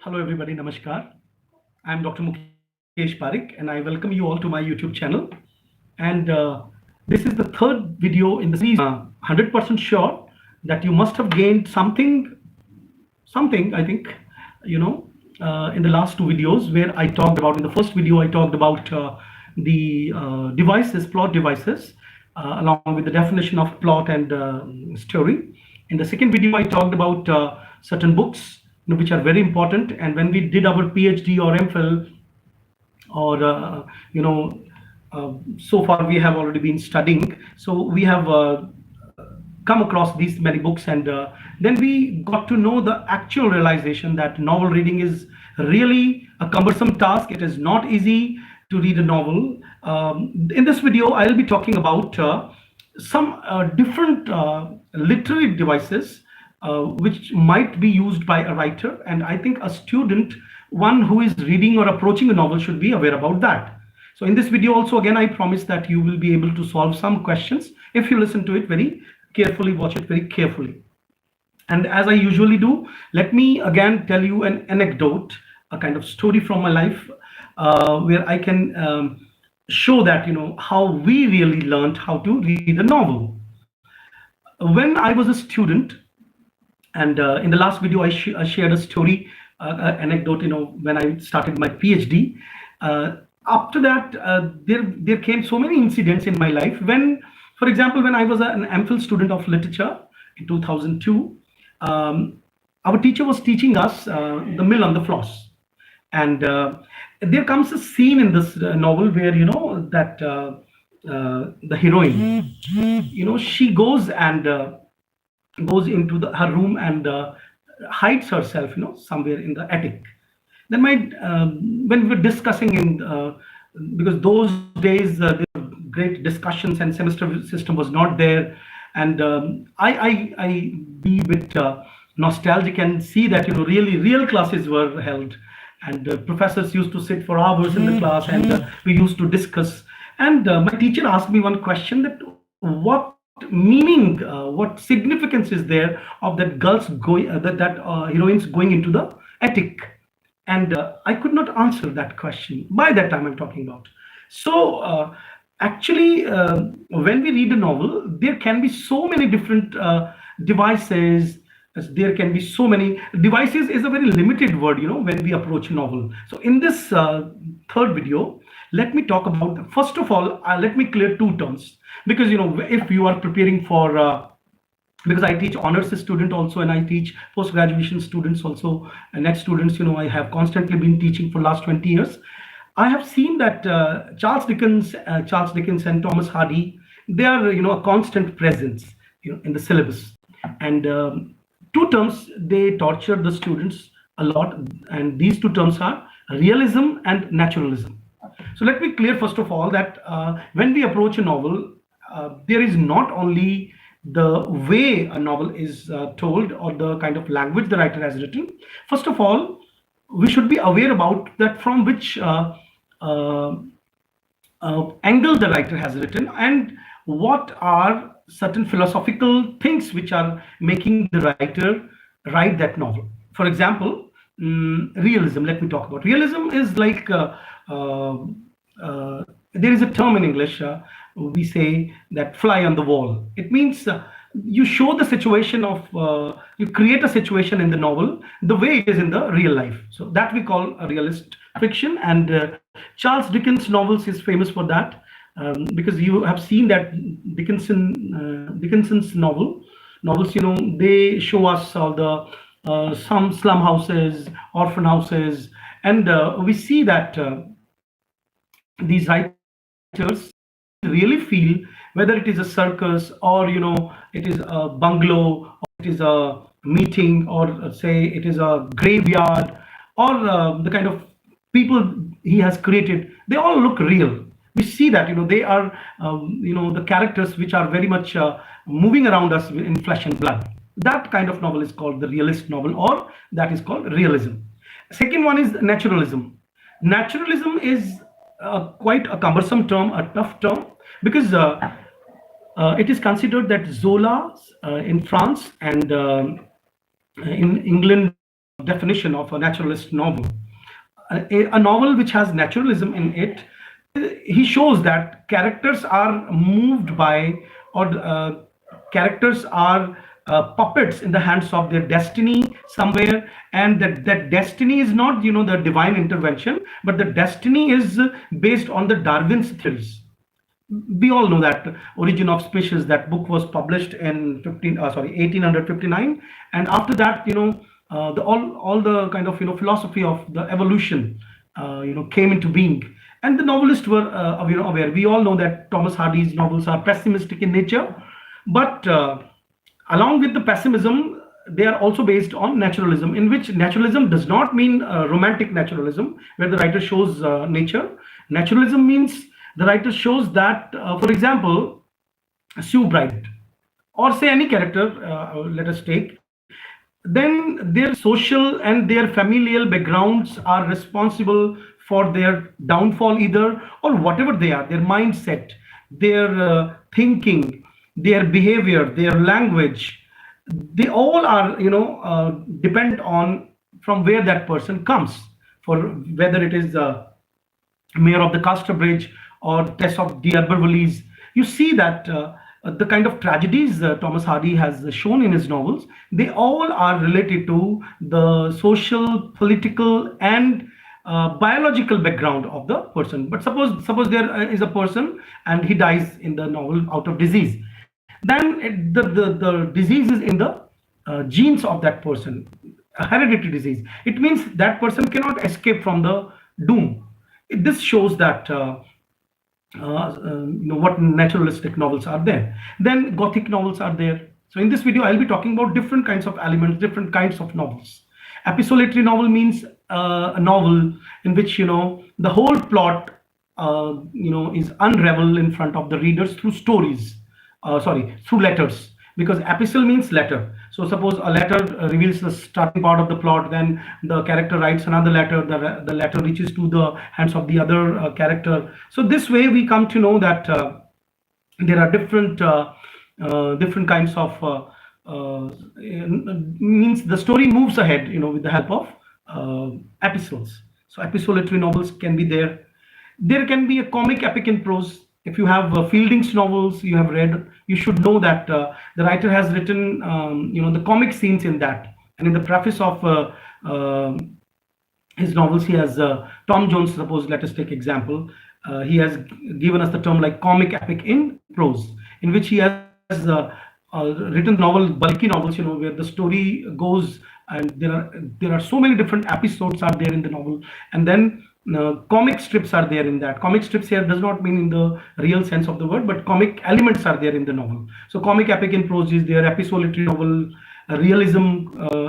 Hello, everybody. Namaskar. I'm Dr. Mukesh Parik, and I welcome you all to my YouTube channel. And this is the third video in the series. 100% sure that you must have gained something. I think, in the last two videos where I talked about. In the first video, I talked about the devices, plot devices, along with the definition of plot and story. In the second video, I talked about certain books, which are very important. And when we did our PhD or MPhil, or so far we have already been studying, so we have come across these many books, and then we got to know the actual realization that novel reading is really a cumbersome task. It is not easy to read a novel. In this video I'll be talking about some different literary devices which might be used by a writer, and I think a student, one who is reading or approaching a novel, should be aware about that. So in this video also, again, I promise that you will be able to solve some questions if you listen to it very carefully, watch it very carefully. And as I usually do, let me again tell you an anecdote, a kind of story from my life, where I can show that how we really learned how to read a novel. When I was a student, and in the last video, I shared a story, anecdote. When I started my PhD. After that, there came so many incidents in my life. When, for example, when I was an MPhil student of literature in 2002, our teacher was teaching us The Mill on the Floss, and there comes a scene in this novel where that the heroine, she goes and goes into her room and hides herself, somewhere in the attic. Then when we were discussing because those days there were great discussions and semester system was not there, and I be a bit nostalgic and see that really real classes were held, and professors used to sit for hours in the class, and we used to discuss. And my teacher asked me one question, that what meaning, what significance is there of that girls going, that heroines going into the attic? And I could not answer that question by that time I'm talking about. So actually, when we read a novel, there can be so many different devices. There can be so many devices is a very limited word, when we approach a novel. So in this third video, let me talk about, first of all, let me clear two terms, because if you are preparing for because I teach honors student also, and I teach post-graduation students also, and net students. I have constantly been teaching for last 20 years. I have seen that Charles Dickens and Thomas Hardy, they are a constant presence in the syllabus. And two terms they torture the students a lot, and these two terms are realism and naturalism. So let me clear first of all that when we approach a novel, there is not only the way a novel is told, or the kind of language the writer has written. First of all, we should be aware about that from which angle the writer has written, and what are certain philosophical things which are making the writer write that novel. For example, realism. Let me talk about realism. Is like there is a term in English, we say that fly on the wall. It means you show the situation of, you create a situation in the novel the way it is in the real life. So that we call a realist fiction. And Charles Dickens novels is famous for that, because you have seen that Dickinson's novels, they show us all the some slum houses, orphan houses, and we see that these writers really feel, whether it is a circus, or it is a bungalow, or it is a meeting, or say it is a graveyard, or the kind of people he has created, they all look real. We see that they are the characters which are very much moving around us in flesh and blood. That kind of novel is called the realist novel, or that is called realism. Second one is naturalism. Naturalism is quite a cumbersome term, a tough term, because it is considered that Zola in France and in England definition of a naturalist novel. A novel which has naturalism in it, he shows that characters are moved by, or characters are puppets in the hands of their destiny somewhere, and that destiny is not, the divine intervention, but the destiny is based on the Darwin's theories. We all know that Origin of Species, that book was published in 1859, and after that, the all the kind of, philosophy of the evolution, came into being, and the novelists were aware. We all know that Thomas Hardy's novels are pessimistic in nature, but along with the pessimism, they are also based on naturalism, in which naturalism does not mean romantic naturalism, where the writer shows nature. Naturalism means the writer shows that, for example, Sue Bright, or say any character, let us take, then their social and their familial backgrounds are responsible for their downfall, either, or whatever they are, their mindset, their thinking, their behavior, their language, they all are, depend on from where that person comes, for whether it is Mayor of the Casterbridge or Tess of the Albervallies. You see that the kind of tragedies Thomas Hardy has shown in his novels, they all are related to the social, political, and biological background of the person. But suppose there is a person and he dies in the novel out of disease, then the disease is in the genes of that person, a hereditary disease. It means that person cannot escape from the doom. This shows that what naturalistic novels are there. Then Gothic novels are there. So in this video, I'll be talking about different kinds of elements, different kinds of novels. Epistolatory novel means a novel in which the whole plot is unraveled in front of the readers through stories. Through letters, because epistle means letter. So suppose a letter reveals the starting part of the plot, then the character writes another letter, the letter reaches to the hands of the other character. So this way we come to know that there are different kinds of means the story moves ahead, with the help of epistles. So epistolatory novels can be there. There can be a comic epic in prose. If you have Fielding's novels you have read, you should know that the writer has written the comic scenes in that. And in the preface of his novels, he has Tom Jones, suppose, let us take example, he has given us the term like comic epic in prose, in which he has written novel, bulky novels, where the story goes, and there are so many different episodes are there in the novel. And then comic strips are there in that. Comic strips here does not mean in the real sense of the word, but comic elements are there in the novel. So comic epic in prose is there. Epistolatory novel, realism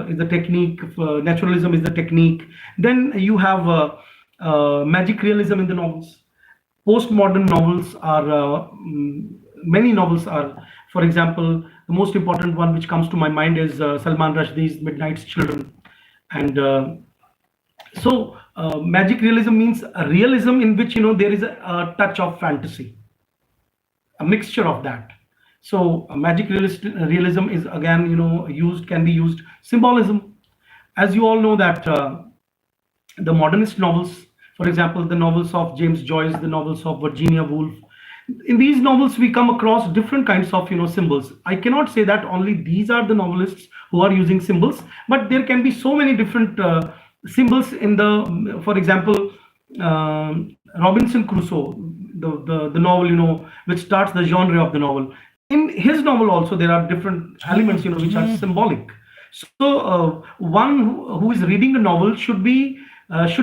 is the technique, naturalism is the technique. Then you have magic realism in the novels. Postmodern novels are many novels are, for example, the most important one which comes to my mind is Salman Rushdie's Midnight's Children. And magic realism means a realism in which there is a touch of fantasy, a mixture of that. So magic realism is again can be used. Symbolism, as you all know that the modernist novels, for example, the novels of James Joyce, the novels of Virginia Woolf, in these novels we come across different kinds of symbols. I cannot say that only these are the novelists who are using symbols, but there can be so many different symbols in the, for example, Robinson Crusoe, the novel, which starts the genre of the novel. In his novel also there are different elements which are symbolic. So one who is reading a novel should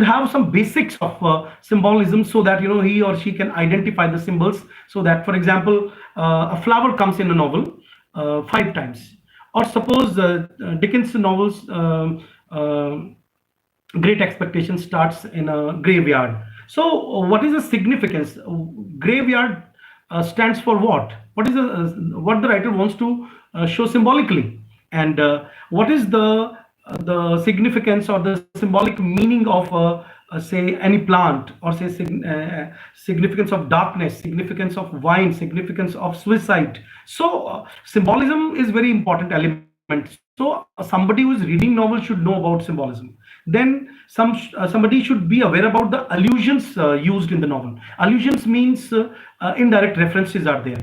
have some basics of symbolism, so that he or she can identify the symbols. So that, for example, a flower comes in a novel 5 times, or suppose Dickens novels, Great Expectations starts in a graveyard. So what is the significance? Graveyard stands for what? What is what the writer wants to show symbolically, and what is the significance or the symbolic meaning of say any plant, or say significance of darkness, significance of wine, significance of suicide. So symbolism is very important element. So somebody who is reading novel should know about symbolism. Then somebody should be aware about the allusions used in the novel. Allusions means indirect references are there.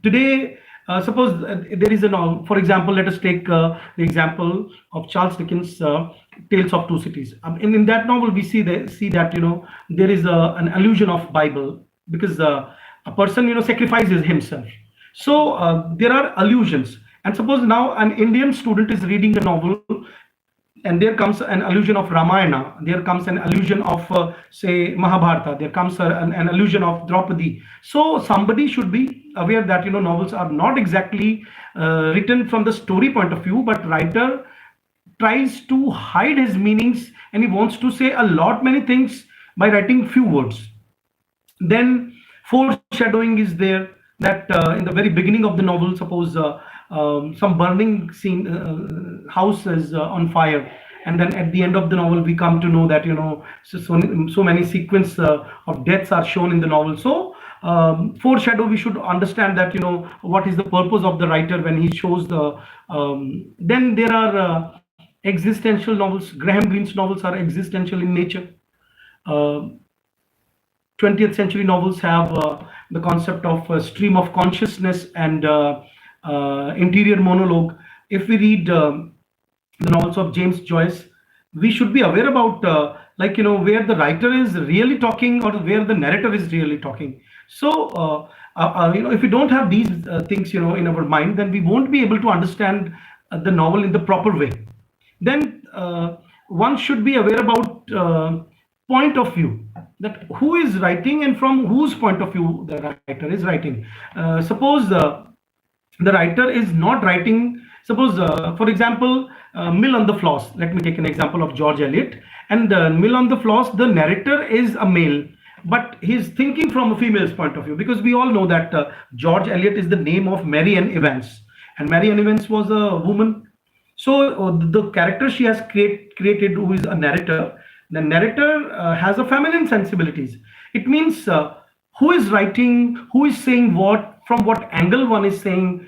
Today, suppose there is a novel. For example, let us take the example of Charles Dickens' Tales of Two Cities. In that novel, we see that there is an allusion of Bible, because a person sacrifices himself. So there are allusions. And suppose now an Indian student is reading a novel, and there comes an allusion of Ramayana, there comes an allusion of say Mahabharata, there comes an allusion of Draupadi. So somebody should be aware that novels are not exactly written from the story point of view, but writer tries to hide his meanings, and he wants to say a lot many things by writing few words. Then foreshadowing is there, that in the very beginning of the novel, suppose some burning scene, house is on fire, and then at the end of the novel we come to know that so many sequence of deaths are shown in the novel. So foreshadow, we should understand that what is the purpose of the writer when he shows the then there are existential novels. Graham Greene's novels are existential in nature. uh, 20th century novels have the concept of stream of consciousness and interior monologue. If we read the novels of James Joyce, we should be aware about where the writer is really talking or where the narrator is really talking. So if we don't have these things in our mind, then we won't be able to understand the novel in the proper way. Then one should be aware about point of view, that who is writing and from whose point of view the writer is writing. Suppose the writer is not writing, suppose for example, Mill on the Floss. Let me take an example of George Eliot. And Mill on the Floss, the narrator is a male, but he's thinking from a female's point of view, because we all know that George Eliot is the name of Mary Ann Evans, and Mary Ann Evans was a woman. So the character she has created, who is a narrator, the narrator has a feminine sensibilities. It means who is writing, who is saying what, from what angle one is saying.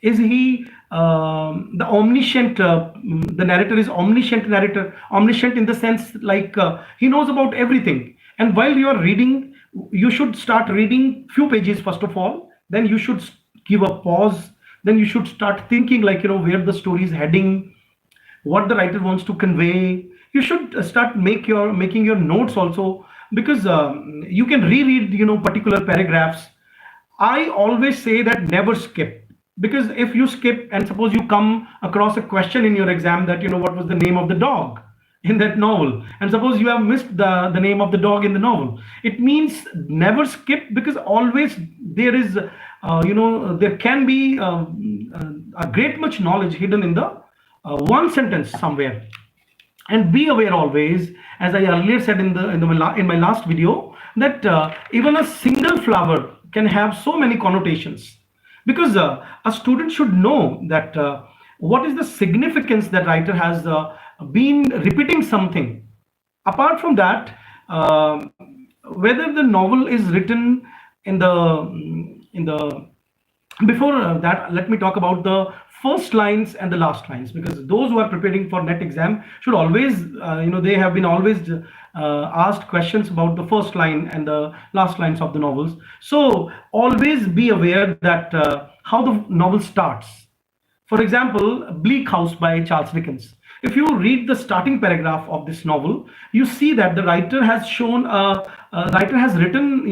Is he the omniscient? The narrator is omniscient narrator, omniscient in the sense like he knows about everything. And while you are reading, you should start reading few pages first of all. Then you should give a pause. Then you should start thinking like where the story is heading, what the writer wants to convey. You should start making your notes also, because you can reread particular paragraphs. I always say that never skip, because if you skip and suppose you come across a question in your exam that what was the name of the dog in that novel, and suppose you have missed the name of the dog in the novel, it means never skip, because always there is there can be a great much knowledge hidden in the one sentence somewhere. And be aware always, as I earlier said in my last video, that even a single flower can have so many connotations, because a student should know that what is the significance that writer has been repeating something. Apart from that, whether the novel is written in the before that, let me talk about the first lines and the last lines, because those who are preparing for net exam should always they have been always asked questions about the first line and the last lines of the novels. So always be aware that how the novel starts. For example, Bleak House by Charles Dickens. If you read the starting paragraph of this novel, you see that the writer has shown writer has written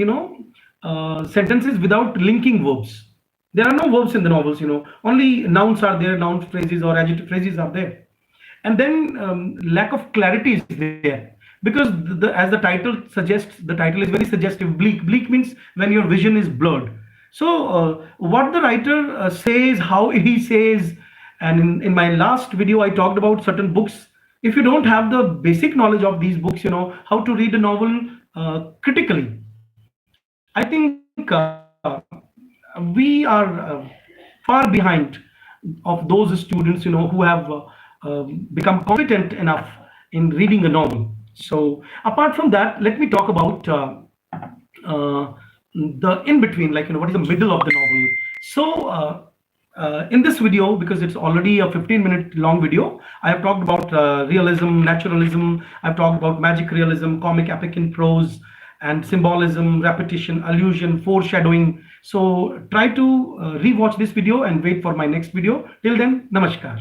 sentences without linking verbs. There are no verbs in the novels. Only nouns are there, noun phrases or adjective phrases are there. And then lack of clarity is there, because as the title suggests, the title is very suggestive. Bleak means when your vision is blurred. So what the writer says, how he says, and in my last video I talked about certain books. If you don't have the basic knowledge of these books, how to read a novel critically, I think we are far behind of those students who have become competent enough in reading a novel. So apart from that, let me talk about uh, the in between, like what is the middle of the novel. So In this video, because it's already a 15-minute long video, I have talked about realism, naturalism. I've talked about magic realism, comic epic in prose, and symbolism, repetition, allusion, foreshadowing. So try to rewatch this video and wait for my next video. Till then, namaskar.